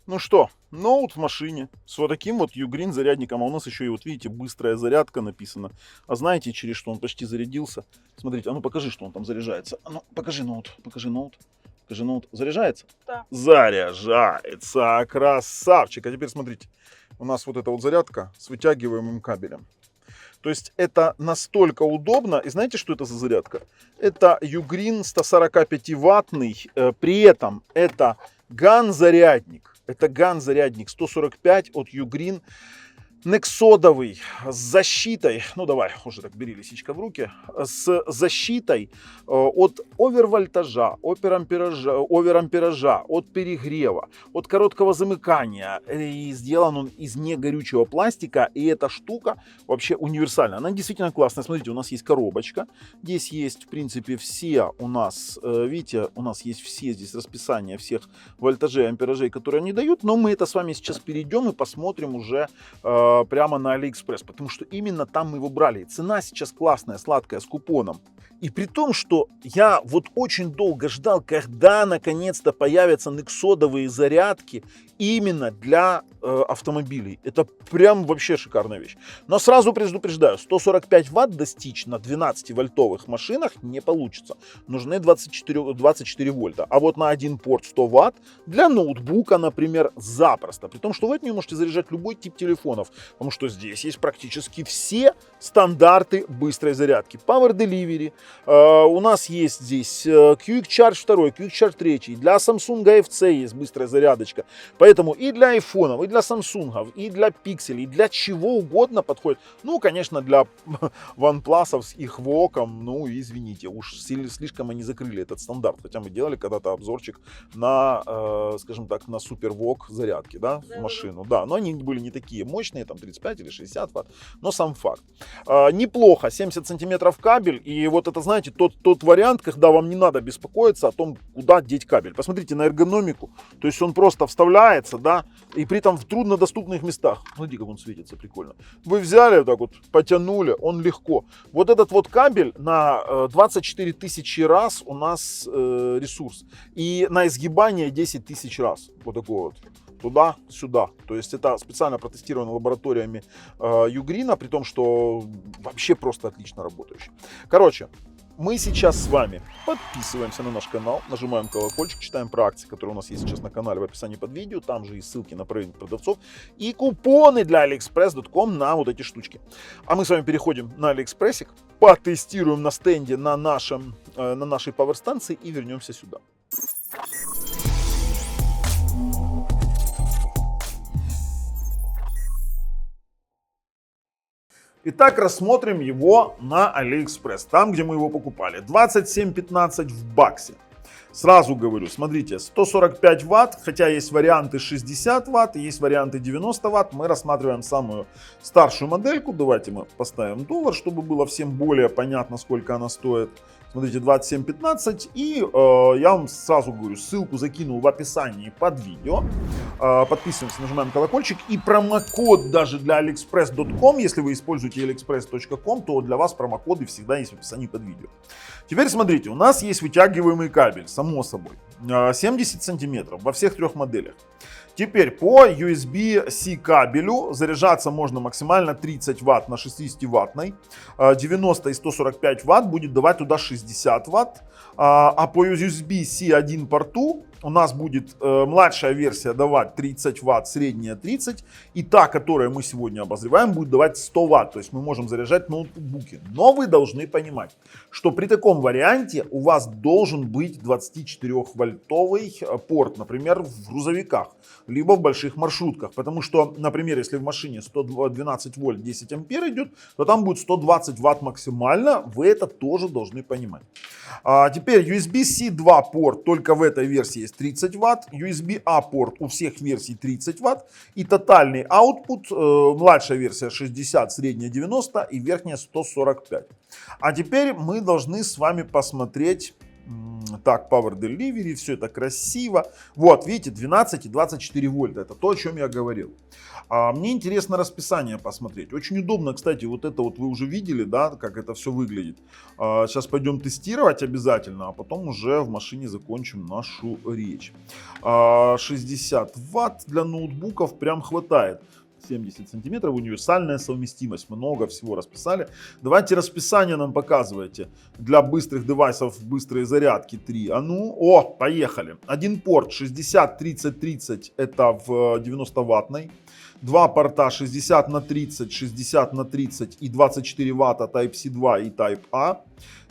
Ну что, ноут в машине с вот таким вот Ugreen зарядником, а у нас еще и вот видите, быстрая зарядка написана. А знаете, через что он почти зарядился? Смотрите, а ну покажи, что он там заряжается. А ну покажи ноут, покажи ноут. Покажи ноут. Заряжается? Да. Заряжается, красавчик. А теперь смотрите, у нас вот эта вот зарядка с вытягиваемым кабелем. То есть это настолько удобно. И знаете, что это за зарядка? Это Ugreen 145-ваттный. При этом это GAN-зарядник. Это GAN-зарядник 145 от Ugreen. Нексодовый, с защитой, ну давай, уже так, бери лисичка в руки, с защитой от овервольтажа, оверампеража, от перегрева, от короткого замыкания. И сделан он из негорючего пластика, и эта штука вообще универсальна. Она действительно классная. Смотрите, у нас есть коробочка, здесь есть, в принципе, все у нас, видите, у нас есть все здесь расписание всех вольтажей, амперажей, которые они дают, но мы это с вами сейчас перейдем и посмотрим уже прямо на AliExpress, потому что именно там мы его брали. И цена сейчас классная, сладкая, с купоном. И при том, что я вот очень долго ждал, когда наконец-то появятся нексодовые зарядки именно для автомобилей. Это прям вообще шикарная вещь. Но сразу предупреждаю, 145 ватт достичь на 12-вольтовых машинах не получится. Нужны 24 вольта. А вот на один порт 100 ватт для ноутбука, например, запросто. При том, что вы от нее можете заряжать любой тип телефонов. Потому что здесь есть практически все стандарты быстрой зарядки. Power Delivery. У нас есть здесь Quick Charge 2, Quick Charge 3. Для Samsung FC есть быстрая зарядочка. Поэтому и для айфонов, и для Samsung, и для Pixel, и для чего угодно подходит. Ну, конечно, для OnePlus с их воком, ну, извините, уж слишком они закрыли этот стандарт. Хотя мы делали когда-то обзорчик на, скажем так, на Super Wok зарядки, да, в машину. Да, но они были не такие мощные, там 35 или 60 ватт, но сам факт. Неплохо, 70 сантиметров кабель, и вот это, знаете, тот вариант, когда вам не надо беспокоиться о том, куда деть кабель. Посмотрите на эргономику, то есть он просто вставляется, да, и при этом в труднодоступных местах. Смотрите, как он светится, прикольно. Вы взяли вот так вот, потянули, он легко. Вот этот вот кабель на 24 тысячи раз у нас ресурс, и на изгибание 10 тысяч раз, вот такой вот. Туда-сюда. То есть это специально протестировано лабораториями Ugreen, при том, что вообще просто отлично работающий. Короче, мы сейчас с вами подписываемся на наш канал, нажимаем колокольчик, читаем про акции, которые у нас есть сейчас на канале в описании под видео. Там же и ссылки на проверенных продавцов и купоны для aliexpress.com на вот эти штучки. А мы с вами переходим на AliExpress, потестируем на стенде на нашей Power станции и вернемся сюда. Итак, рассмотрим его на AliExpress, там, где мы его покупали. 27.15 в баксе. Сразу говорю, смотрите, 145 ватт, хотя есть варианты 60 ватт, есть варианты 90 ватт. Мы рассматриваем самую старшую модельку. Давайте мы поставим доллар, чтобы было всем более понятно, сколько она стоит. Смотрите, 27.15. И я вам сразу говорю, ссылку закинул в описании под видео. Подписываемся, нажимаем колокольчик. И промокод даже для aliexpress.com, если вы используете aliexpress.com, то для вас промокоды всегда есть в описании под видео. Теперь смотрите, у нас есть вытягиваемый кабель, само собой, 70 сантиметров во всех трех моделях. Теперь по USB-C кабелю заряжаться можно максимально 30 ватт на 60-ваттной, 90 и 145 ватт будет давать туда 60 ватт, а по USB-C 1 порту у нас будет младшая версия давать 30 ватт, средняя 30, и та, которую мы сегодня обозреваем, будет давать 100 ватт, то есть мы можем заряжать ноутбуки. Но вы должны понимать, что при таком варианте у вас должен быть 24-вольтовый порт, например, в грузовиках, либо в больших маршрутках, потому что, например, если в машине 112 вольт 10 ампер идет, то там будет 120 ватт максимально, вы это тоже должны понимать. Теперь USB-C 2 порт, только в этой версии есть 30 ватт, USB-A порт у всех версий 30 ватт и тотальный output, младшая версия 60, средняя 90 и верхняя 145. А теперь мы должны с вами посмотреть Так, Power Delivery, все это красиво. Вот, видите, 12 и 24 вольта. Это то, о чем я говорил. Мне интересно расписание посмотреть. Очень удобно, кстати, вот это вот вы уже видели, да, как это все выглядит. Сейчас пойдем тестировать обязательно, а потом уже в машине закончим нашу речь. 60 ватт для ноутбуков прям хватает. 70 сантиметров, универсальная совместимость, много всего расписали. Давайте расписание нам показывайте. Для быстрых девайсов быстрые зарядки 3. Поехали. Один порт 60, 30, 30, это в 90 ваттной. Два порта 60 на 30, 60 на 30 и 24 ватта Type-C 2 и Type-A.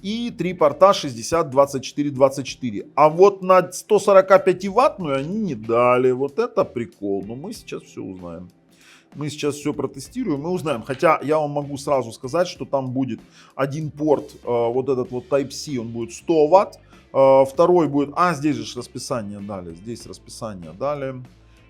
И три порта 60, 24, 24. А вот на 145 ваттную они не дали. Вот это прикол. Но мы сейчас все узнаем. Мы сейчас все протестируем и узнаем. Хотя я вам могу сразу сказать, что там будет один порт, вот этот вот Type-C, он будет 100 ватт. Второй будет, здесь же расписание дали, здесь расписание дали.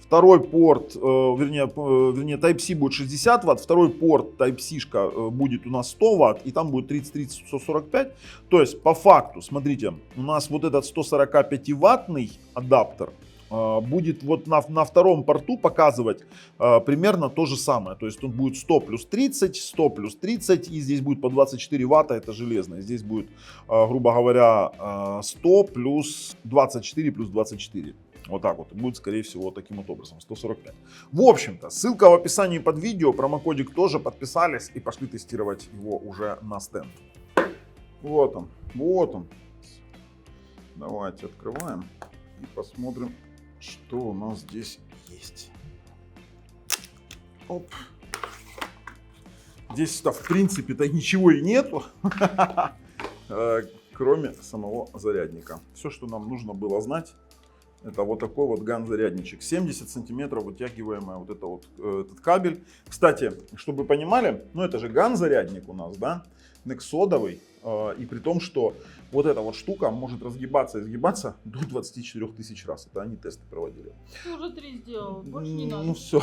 Второй порт, вернее Type-C будет 60 ватт, второй порт Type-C будет у нас 100 ватт, и там будет 30-30, 145. То есть по факту, смотрите, у нас вот этот 145 ваттный адаптер будет вот на втором порту показывать примерно то же самое. То есть он будет 100 плюс 30, 100 плюс 30, и здесь будет по 24 ватта, это железное. Здесь будет, грубо говоря, 100 плюс 24 плюс 24. Вот так вот. И будет, скорее всего, таким вот образом. 145. В общем-то, ссылка в описании под видео. Промокодик тоже. Подписались и пошли тестировать его уже на стенд. Вот он. Вот он. Давайте открываем и посмотрим, что у нас здесь есть. Оп. Здесь-то в принципе-то ничего и нету, кроме самого зарядника. Все, что нам нужно было знать, это вот такой вот ган-зарядничек. 70 сантиметров вытягиваемый вот это вот этот кабель. Кстати, чтобы вы понимали, это же ган-зарядник у нас, да, нексодовый. И при том, что вот эта вот штука может разгибаться и сгибаться до 24 тысяч раз. Это они тесты проводили. Ты уже 3 сделал, больше не надо. Ну все.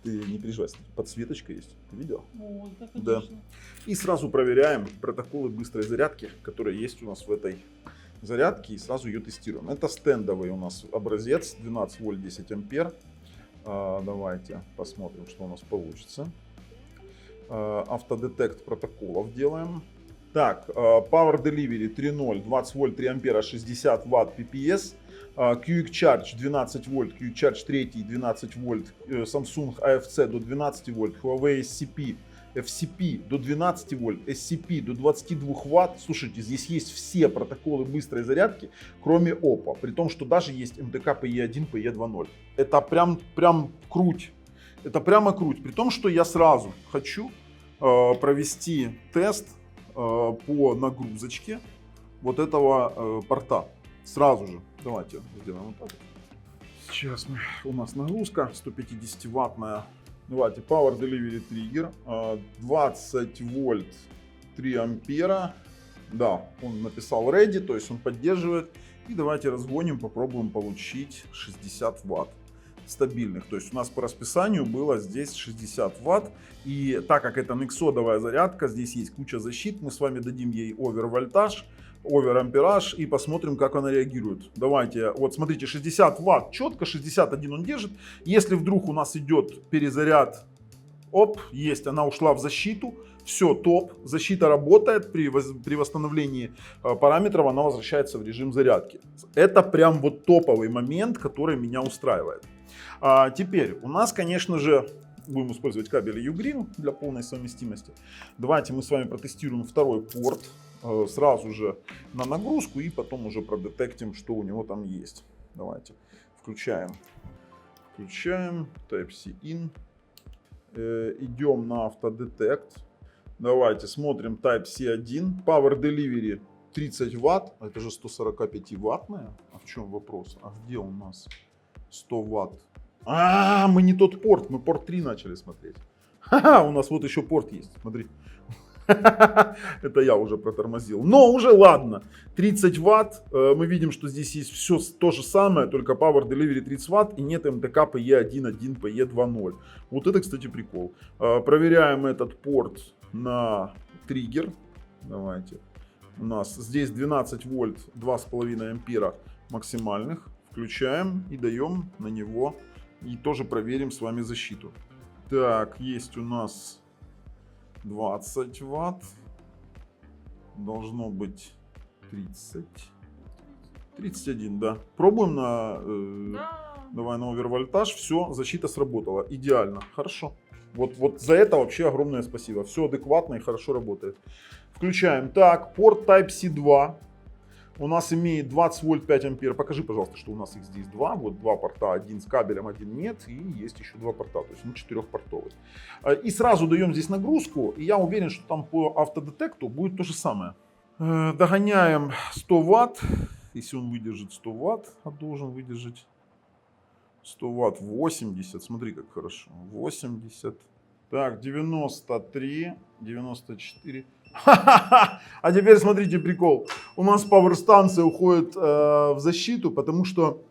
Ты не переживай, подсветочка есть. Ты видел? Ой, да, Да. конечно. И сразу проверяем протоколы быстрой зарядки, которые есть у нас в этой зарядке. И сразу ее тестируем. Это стендовый у нас образец. 12 вольт 10 ампер. Давайте посмотрим, что у нас получится. Автодетект протоколов делаем. Так, Power Delivery 3.0, 20 вольт 3 ампера, 60 ватт PPS. Quick Charge 12 вольт, Quick Charge 3 12 вольт, Samsung AFC до 12 вольт, Huawei SCP, FCP до 12 вольт, SCP до 22 ватт. Слушайте, здесь есть все протоколы быстрой зарядки, кроме OPPO. При том, что даже есть МТК PE1, PE 2.0. Это прям круть. Это прямо круть. При том, что я сразу хочу провести тест по нагрузочке вот этого порта. Сразу же. Давайте сделаем вот так. Сейчас у нас нагрузка 150-ваттная. Давайте Power Delivery триггер. 20 вольт 3 ампера. Да, он написал ready, то есть он поддерживает. И давайте разгоним, попробуем получить 60 ватт стабильных. То есть у нас по расписанию было здесь 60 ватт. И так как это нексодовая зарядка, здесь есть куча защит. Мы с вами дадим ей овервольтаж, оверампераж и посмотрим, как она реагирует. Давайте, вот смотрите, 60 ватт четко, 61 он держит. Если вдруг у нас идет перезаряд, есть, она ушла в защиту. Все, топ, защита работает, при восстановлении параметров она возвращается в режим зарядки. Это прям вот топовый момент, который меня устраивает. Теперь у нас, конечно же, будем использовать кабели Ugreen для полной совместимости. Давайте мы с вами протестируем второй порт сразу же на нагрузку и потом уже продетектим, что у него там есть. Давайте включаем Type-C in, идем на автодетект. Давайте смотрим Type-C 1, Power Delivery 30 ватт, это же 145 ваттная. А в чем вопрос? А где у нас 100 ватт? Мы не тот порт, мы порт 3 начали смотреть. У нас вот еще порт есть, смотри. Это я уже протормозил. Но уже ладно. 30 ватт. Мы видим, что здесь есть все то же самое, только Power Delivery 30 ватт и нет МТК PE1.1, PE 2.0. Вот это, кстати, прикол. Проверяем этот порт на триггер. Давайте. У нас здесь 12 вольт, 2,5 ампера максимальных. Включаем и даем на него. И тоже проверим с вами защиту. Так, есть у нас 20 ватт. Должно быть 30. 31, да. Пробуем на... Да. Давай на овервольтаж. Все, защита сработала. Идеально. Хорошо. Вот за это вообще огромное спасибо. Все адекватно и хорошо работает. Включаем. Так, порт Type-C 2. У нас имеет 20 вольт 5 ампер. Покажи, пожалуйста, что у нас их здесь два. Вот два порта. Один с кабелем, один нет. И есть еще два порта. То есть он 4-портовый. И сразу даем здесь нагрузку. И я уверен, что там по автодетекту будет то же самое. Догоняем 100 ватт. Если он выдержит 100 ватт, а должен выдержать 100 ватт, 80. Смотри, как хорошо. 80. Так, 93, 94. А теперь смотрите прикол. У нас пауэр-станция уходит в защиту, потому что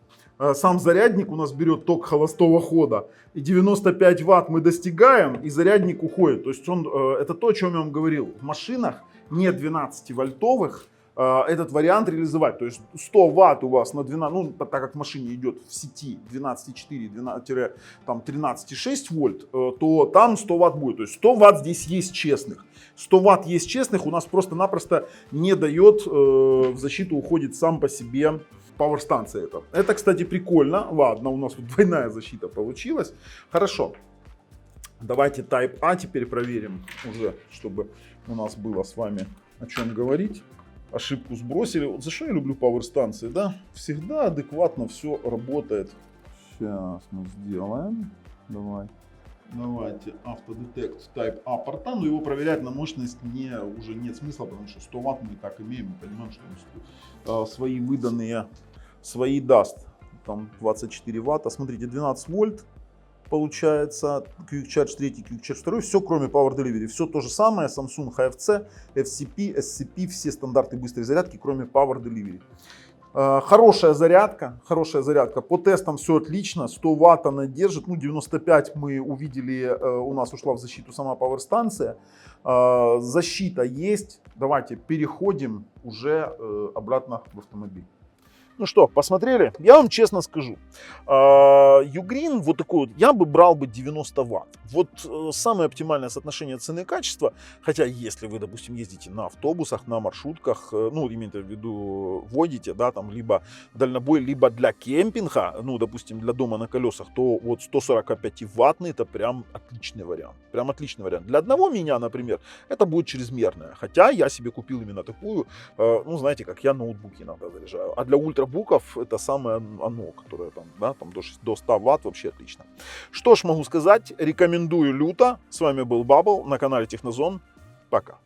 сам зарядник у нас берет ток холостого хода. И 95 ватт мы достигаем, и зарядник уходит. То есть это то, о чем я вам говорил. В машинах не 12-вольтовых этот вариант реализовать. То есть 100 ватт у вас на 12, ну так как в машине идет в сети 12,4-13,6 вольт, то там 100 ватт будет. То есть 100 ватт здесь есть честных. 100 ватт есть честных, у нас просто-напросто не дает, в защиту уходит сам по себе пауэр-станция. Это, кстати, прикольно. Ладно, у нас тут двойная защита получилась. Хорошо. Давайте Type A теперь проверим уже, чтобы у нас было с вами о чем говорить. Ошибку сбросили. Вот за что я люблю пауэр-станции, да? Всегда адекватно все работает. Сейчас мы сделаем. Давайте автодетект Type A порта, но его проверять на мощность уже нет смысла, потому что 100 ватт мы и так имеем, мы понимаем, что он свои выданные, свои даст. Там 24 ватта, смотрите, 12 вольт получается, Quick Charge 3, Quick Charge 2, все кроме Power Delivery, все то же самое, Samsung HFC, FCP, SCP, все стандарты быстрой зарядки, кроме Power Delivery. Хорошая зарядка. По тестам все отлично. 100 ватт она держит. 95 мы увидели, у нас ушла в защиту сама пауэр-станция. Защита есть. Давайте переходим уже обратно в автомобиль. Ну что, посмотрели? Я вам честно скажу. Ugreen вот такой вот, я бы брал бы 90 ватт. Вот самое оптимальное соотношение цены и качества. Хотя, если вы, допустим, ездите на автобусах, на маршрутках, ну, имеется в виду, водите, да, там, либо дальнобой, либо для кемпинга, ну, допустим, для дома на колесах, то вот 145-ваттный это прям отличный вариант. Прям отличный вариант. Для одного меня, например, это будет чрезмерное. Хотя я себе купил именно такую, ну, знаете, как я ноутбуки иногда заряжаю. А для ультрабуков это самое оно, которое там, да, там до 100 ватт вообще отлично. Что ж могу сказать, рекомендую люто. С вами был Бабл на канале Технозон. Пока.